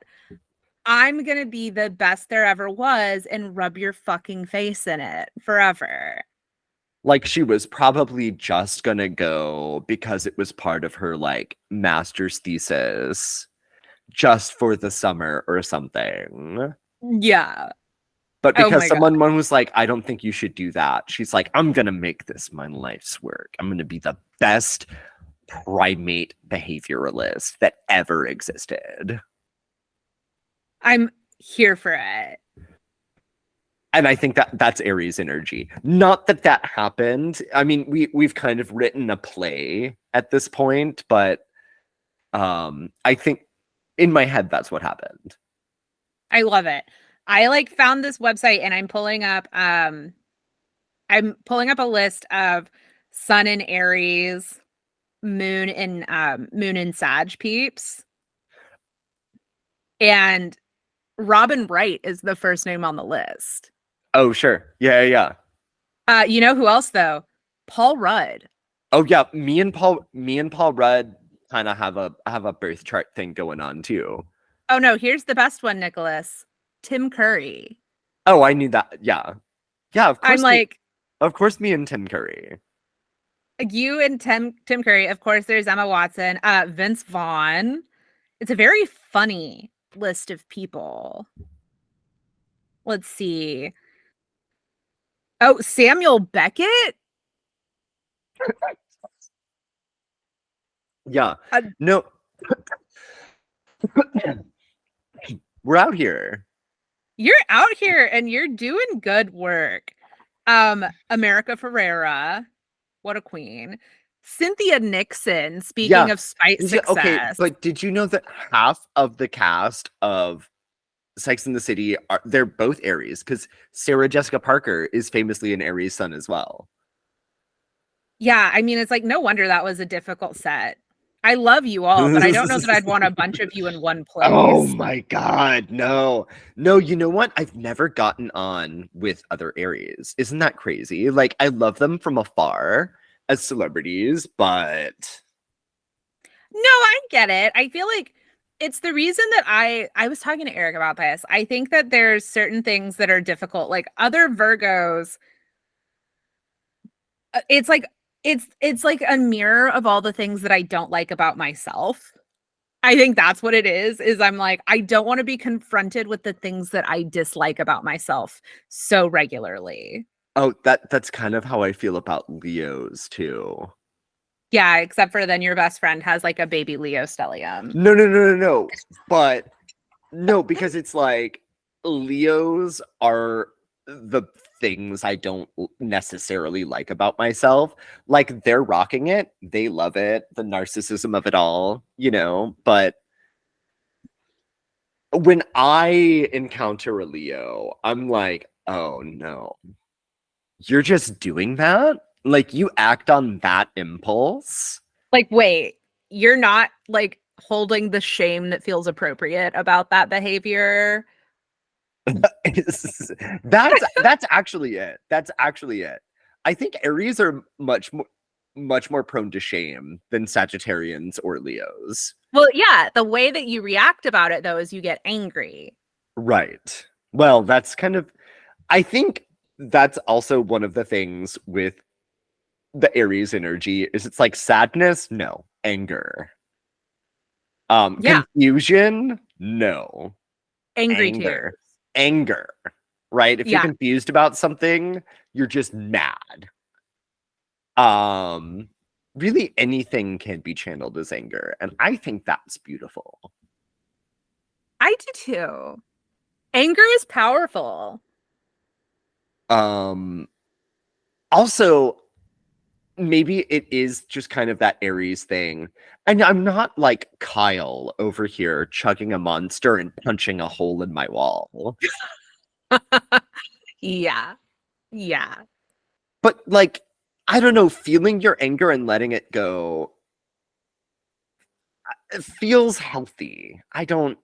I'm going to be the best there ever was and rub your fucking face in it forever." Like she was probably just gonna go because it was part of her like master's thesis just for the summer or something. Yeah. But Oh because my god. someone was like, I don't think you should do that, she's like, I'm gonna make this my life's work. I'm gonna be the best primate behavioralist that ever existed. I'm here for it. And I think that that's Aries energy. Not that that happened. I mean, we've kind of written a play at this point, but I think in my head that's what happened. I love it. I like found this website and I'm pulling up a list of Sun in Aries, Moon in Sag peeps. And Robin Wright is the first name on the list. Oh, sure. Yeah, yeah, yeah. You know who else though? Paul Rudd. Oh yeah, me and Paul Rudd kind of have a birth chart thing going on too. Oh no, here's the best one, Nicholas. Tim Curry. Oh, I knew that. Yeah. Yeah, I'm like, of course me and Tim Curry. you and Tim Curry. Of course, there's Emma Watson, Vince Vaughn. It's a very funny list of people. Let's see. Oh, Samuel Beckett. Yeah. Uh, No, we're out here. you're out here and you're doing good work. America Ferrera, what a queen. Cynthia Nixon, speaking Yeah. of spite Yeah, okay, success. but did you know that half of the cast of Sex in the City are they're both Aries because Sarah Jessica Parker is famously an Aries sun as well. Yeah, I mean, it's like no wonder that was a difficult set. I love you all, but I don't know that I'd want a bunch of you in one Oh place. my God, no. No, you know what? I've never gotten on with other Aries. Isn't that crazy? Like, I love them from afar as celebrities, but No, I get it. I feel like it's the reason that I was talking to Eric about this. I think that there's certain things that are difficult. Like other Virgos, it's like it's like a mirror of all the things that I don't like about myself. I think that's what it is I'm like I don't want to be confronted with the things that I dislike about myself so regularly. oh, that's kind of how I feel about Leos too. Yeah, except for then your best friend has like a baby Leo stellium. No, no, no, no, no. But no, because it's like Leos are the things I don't necessarily like about myself. Like they're rocking it, they love it, the narcissism of it all, but when I encounter a Leo, I'm like, oh no, you're just doing that? Like you act on that impulse? Like, wait, you're not like holding the shame that feels appropriate about that behavior. That's actually it. That's actually it. I think Aries are much more prone to shame than Sagittarians or Leos. Well, yeah, the way that you react about it though is you get angry. Right. Well, that's kind of I think that's also one of the things with the Aries energy is it's like sadness, no. Anger. Yeah, Confusion, no. angry tears. Anger. Anger. Right? If you're Yeah. confused about something, you're just mad. Really anything can be channeled as anger, and I think that's beautiful. I do too. Anger is powerful. Um, Also, maybe it is just kind of that Aries thing. And I'm not like Kyle over here chugging a monster and punching a hole in my wall. Yeah. Yeah. But like, I don't know, feeling your anger and letting it go, it feels healthy. I don't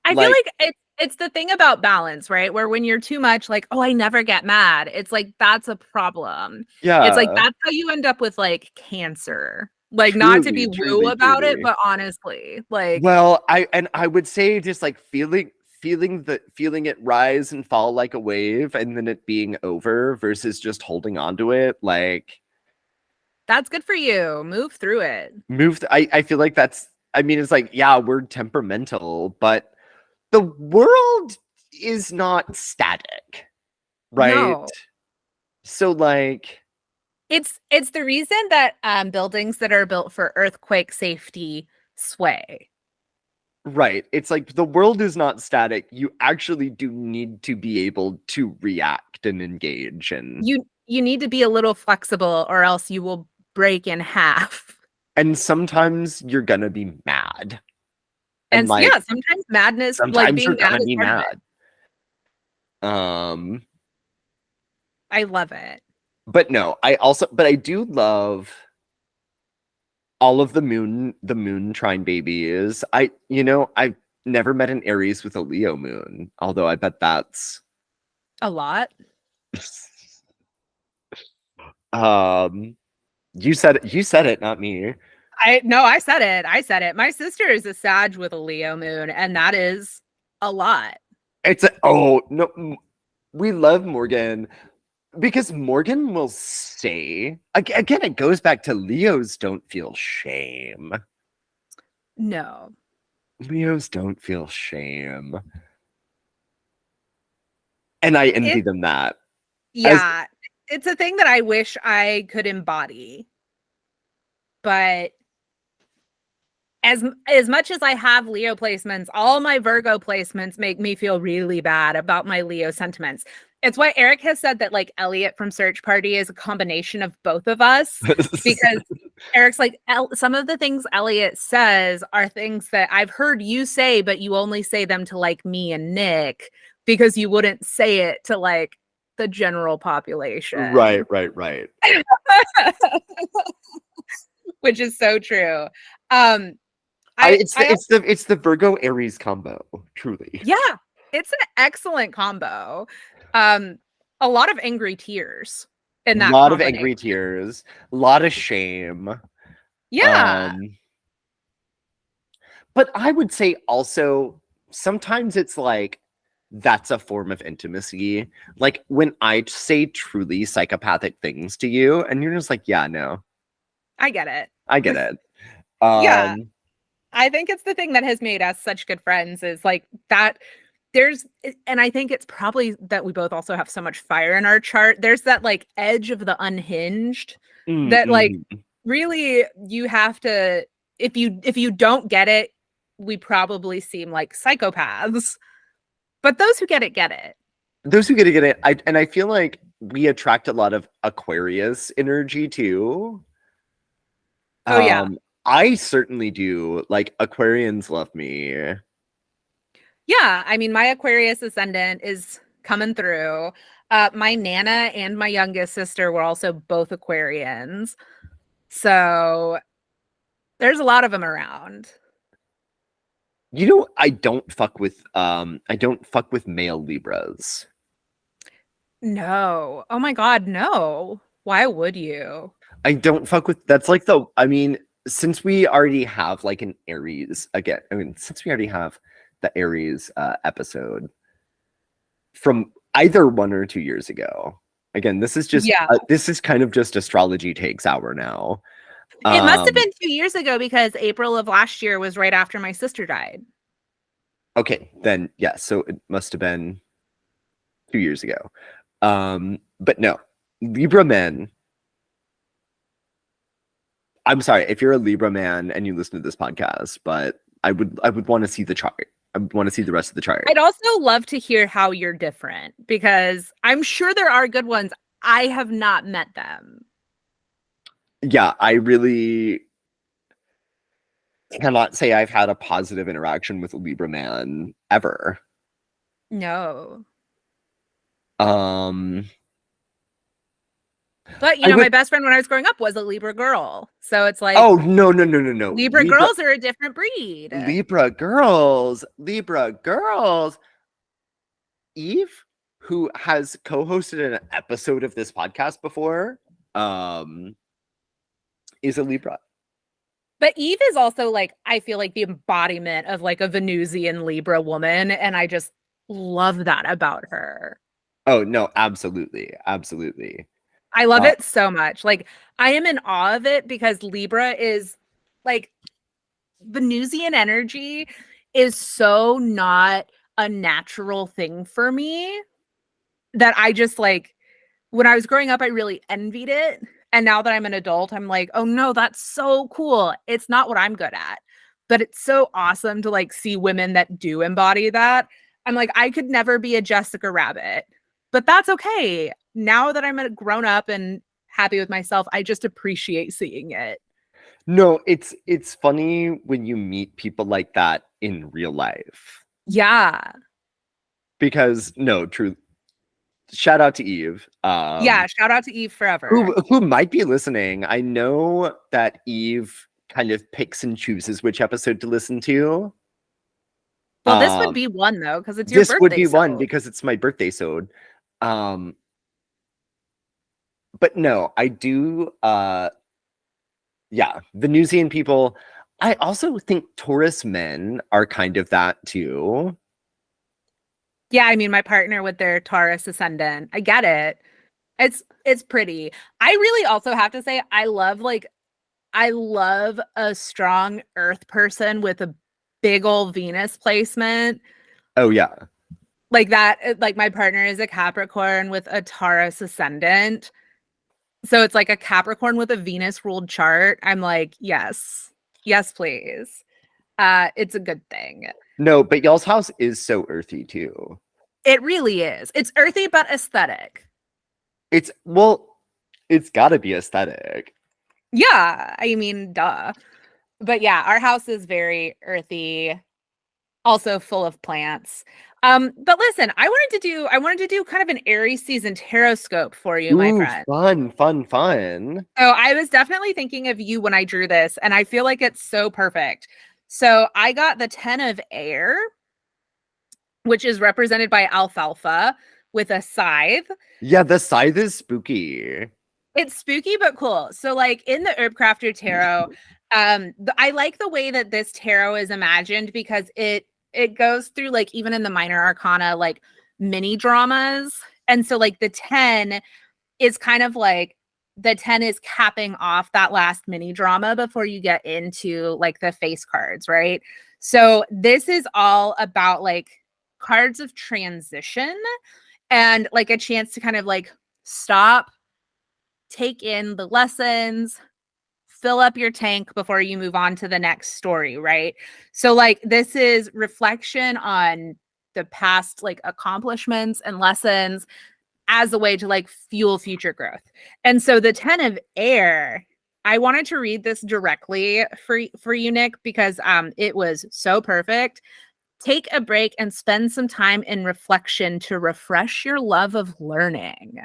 I feel like, like it's the thing about balance, right? Where when you're too much like, oh, I never get mad. It's like that's a problem. It's like yeah, that's how you end up with like cancer. Like not to be truly, woo truly, about it, truly. but honestly, like Well, I would say just like feeling it rise and fall like a wave and then it being over versus just holding on to it. Like that's good for you. Move through it. I feel like that's I mean it's like, yeah, we're temperamental, but the world is not static, right? No. So like It's the reason that buildings that are built for earthquake safety sway. right, it's like the world is not static. You actually do need to be able to react and engage You need to be a little flexible or else you will break in half. and sometimes you're gonna be mad. And And like yeah, sometimes madness, like sometimes being you're mad gonna is be part of it. mad. Um, I love it. but no, I do love all of the moon trine babies. I've never met an Aries with a Leo moon, although I bet that's A lot. um you said it, not me. I no, I said it. I said it. My sister is a Sag with a Leo moon, and that is a lot. Oh no, we love Morgan because Morgan will say again, it goes back to Leos don't feel shame. No. Leos don't feel shame. And I envy It them that. As yeah. It's a thing that I wish I could embody. But as much as I have Leo placements, all my Virgo placements make me feel really bad about my Leo sentiments. It's why Eric has said that like Elliot from Search Party is a combination of both of us because Eric's like some of the things Elliot says are things that I've heard you say, but you only say them to like me and Nick because you wouldn't say it to like the general right, population, right, right. which is so true. Um, I I it's I the it's the it's the Virgo Aries combo, truly. Yeah, it's an excellent combo. Um, a lot of angry tears in that Lot of combination. angry tears, a lot of shame. Yeah. Um, but I would say also sometimes it's like that's a form of intimacy. Like when I say truly psychopathic things to you, and you're just like, yeah, no, I get it. I get it. Yeah, Um, I think it's the thing that has made us such good friends is like that there's and I think it's probably that we both also have so much fire in our chart. There's that like edge of the unhinged that like mm-mm. really you have to if you don't get it, we probably seem like psychopaths. But those who get it. Those who get it, I feel like we attract a lot of Aquarius energy too. Oh yeah. I certainly do. Like Aquarians love me. Yeah, I mean, my Aquarius ascendant is coming through. My Nana and my youngest sister were also both Aquarians. So there's a lot of them around. I don't fuck with male Libras. No. Oh my God, no. Why would you? I don't fuck with that's like the I mean, since we already have like an Aries again, I mean, since we already have the Aries episode from either 1 or 2 years ago. Again, Yeah. this is kind of just astrology takes hour now. It must have Um, been 2 years ago because April of last year was right after my sister died. okay, then yeah, so it must have been 2 years ago. But no, Libra men. I'm sorry if you're a Libra man and you listen to this podcast, but I would want to see the chart. I want to see the rest of the chart. I'd also love to hear how you're different because I'm sure there are good ones. I have not met them. Yeah, I really cannot say I've had a positive interaction with a Libra man ever. No. Um, But, I my would. best friend when I was growing up was a Libra girl. So it's like Oh no no no no no! Libra girls are a different breed. Libra girls. Eve, who has co-hosted an episode of this podcast before, um, is a Libra. But Eve is also like, I feel like the embodiment of like a Venusian Libra woman. And I just love that about her. Oh no, absolutely, absolutely. I love Uh, it so much. Like, I am in awe of it because Libra is like Venusian energy is so not a natural thing for me that I just like when I was growing up, I really envied it. And now that I'm an adult, I'm like, oh no, that's so cool. It's not what I'm good at, but it's so awesome to like see women that do embody that. I'm like, I could never be a Jessica Rabbit, but that's okay. Now that I'm a grown up and happy with myself, I just appreciate seeing it. no, it's funny when you meet people like that in real life Yeah. because no, true. Shout out to Eve, Yeah. Shout out to Eve forever. who might be listening. I know that Eve kind of picks and chooses which episode to listen to. Well, this would Um, be one though, because it's your this would birthday. be one So because it's my birthday sode. Um, but no, I do yeah, Venusian people. I also think Taurus men are kind of that too. yeah, I mean, my partner with their Taurus ascendant, I get it. It's pretty. I really also have to say I love a strong earth person with a big old Venus placement. Oh yeah. Like that like my partner is a Capricorn with a Taurus ascendant. So it's like a Capricorn with a Venus ruled chart. I'm like, yes. Yes, please. It's a good thing. No, but y'all's house is so earthy too. It really is. It's earthy but aesthetic. It's well, it's gotta be aesthetic. Yeah, I mean, duh. But yeah, our house is very earthy, also full of plants. But listen, I wanted to do kind of an Aries season tarot scope for you, my Ooh, friend. fun, fun, fun. So I was definitely thinking of you when I drew this, and I feel like it's so perfect. So I got the 10 of air, which is represented by alfalfa with a scythe. Yeah, the scythe is spooky. It's spooky but cool. So like in the Herb Crafter Tarot, I like the way that this tarot is imagined because it goes through like even in the minor arcana like mini dramas. And so like the 10 is kind of like the 10 is capping off that last mini drama before you get into like the face cards, right? So this is all about like cards of transition and like a chance to kind of like stop, take in the lessons, fill up your tank before you move on to the next story, right? So like this is reflection on the past like accomplishments and lessons as a way to like fuel future growth. And so the 10 of air, I wanted to read this directly for you, Nick, because it was so perfect. Take a break and spend some time in reflection to refresh your love of learning,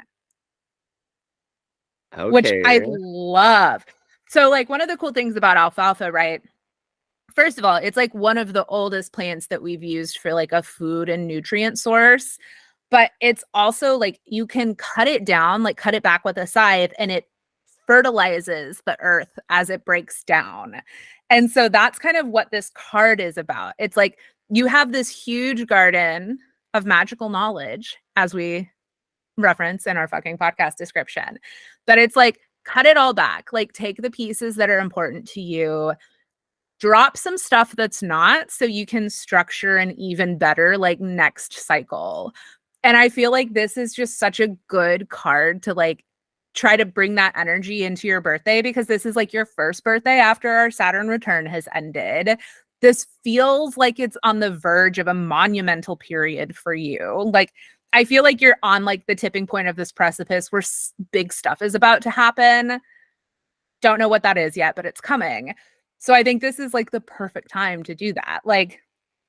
which I Okay. love. So, like, one of the cool things about alfalfa, right? First of all, it's like one of the oldest plants that we've used for like a food and nutrient source. But it's also like you can cut it down, like cut it back with a scythe, and it fertilizes the earth as it breaks down. And so that's kind of what this card is about. It's like you have this huge garden of magical knowledge, as we reference in our fucking podcast description. But it's like, cut it all back. Like, take the pieces that are important to you, drop some stuff that's not, so you can structure an even better, like, next cycle. And I feel like this is just such a good card to like try to bring that energy into your birthday because this is like your first birthday after our Saturn return has ended. this feels like it's on the verge of a monumental period for you. Like, I feel like you're on like the tipping point of this precipice where big stuff is about to happen. Don't know what that is yet, but it's coming. So I think this is like the perfect time to do that. Like,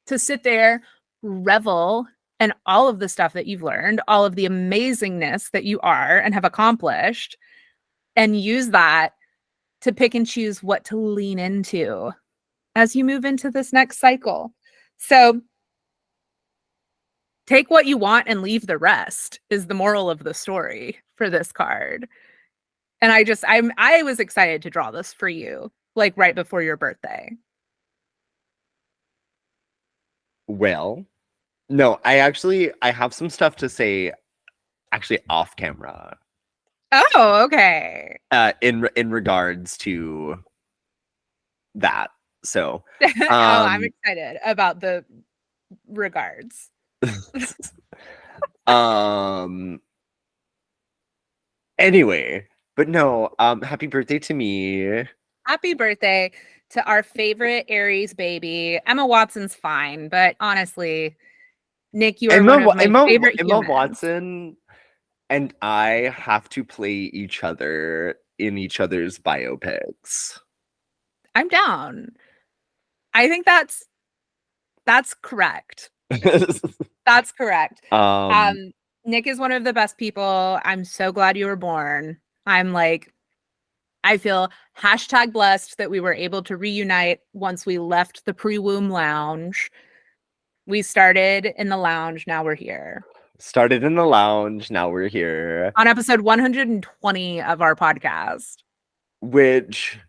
to sit there, revel in all of the stuff that you've learned, all of the amazingness that you are and have accomplished, and use that to pick and choose what to lean into as you move into this next cycle. So take what you want and leave the rest is the moral of the story for this card. And I was excited to draw this for you, like right before your birthday. Well, no, I have some stuff to say actually off camera. Oh, okay. In regards to that. So, Oh, I'm um excited about the regards. um anyway, but no, happy birthday to me. Happy birthday to our favorite Aries baby. Emma Watson's fine, but honestly, Nick, you are one of my favorite Emma humans. Watson and I have to play each other in each other's biopics. I'm down. I think that's correct. That's correct. um Nick is one of the best people. I'm so glad you were born. I'm like, I feel #blessed that we were able to reunite once we left the pre-womb lounge. We started in the lounge, now we're here. Started in the lounge, now we're here. On episode 120 of our podcast. Which,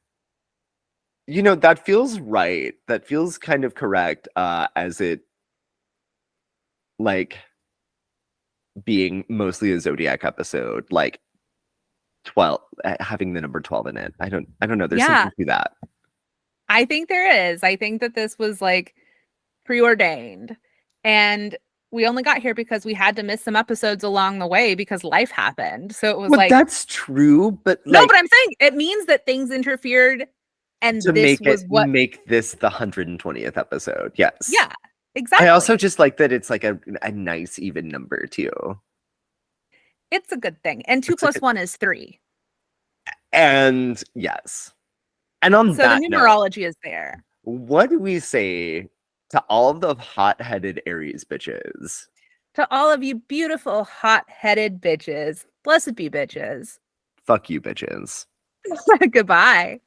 you know, that feels right. That feels kind of correct, as it, like, being mostly a Zodiac episode, like 12, having the number 12 in it. I don't know. There's Yeah, something to that. I think there is. I think that this was like preordained. And we only got here because we had to miss some episodes along the way because life happened. So it was Well, like, that's true, but no, like but I'm saying it means that things interfered to and this was what, make this the 120th episode. Yes. yeah, I also exactly. just like that it's like a nice even number too. It's a good thing. And two It's like plus one is three. and yes. And on So the that note, numerology is there. what do we say to all the hot-headed Aries bitches? To all of you beautiful, hot-headed bitches, blessed be bitches. Fuck you, bitches. Goodbye.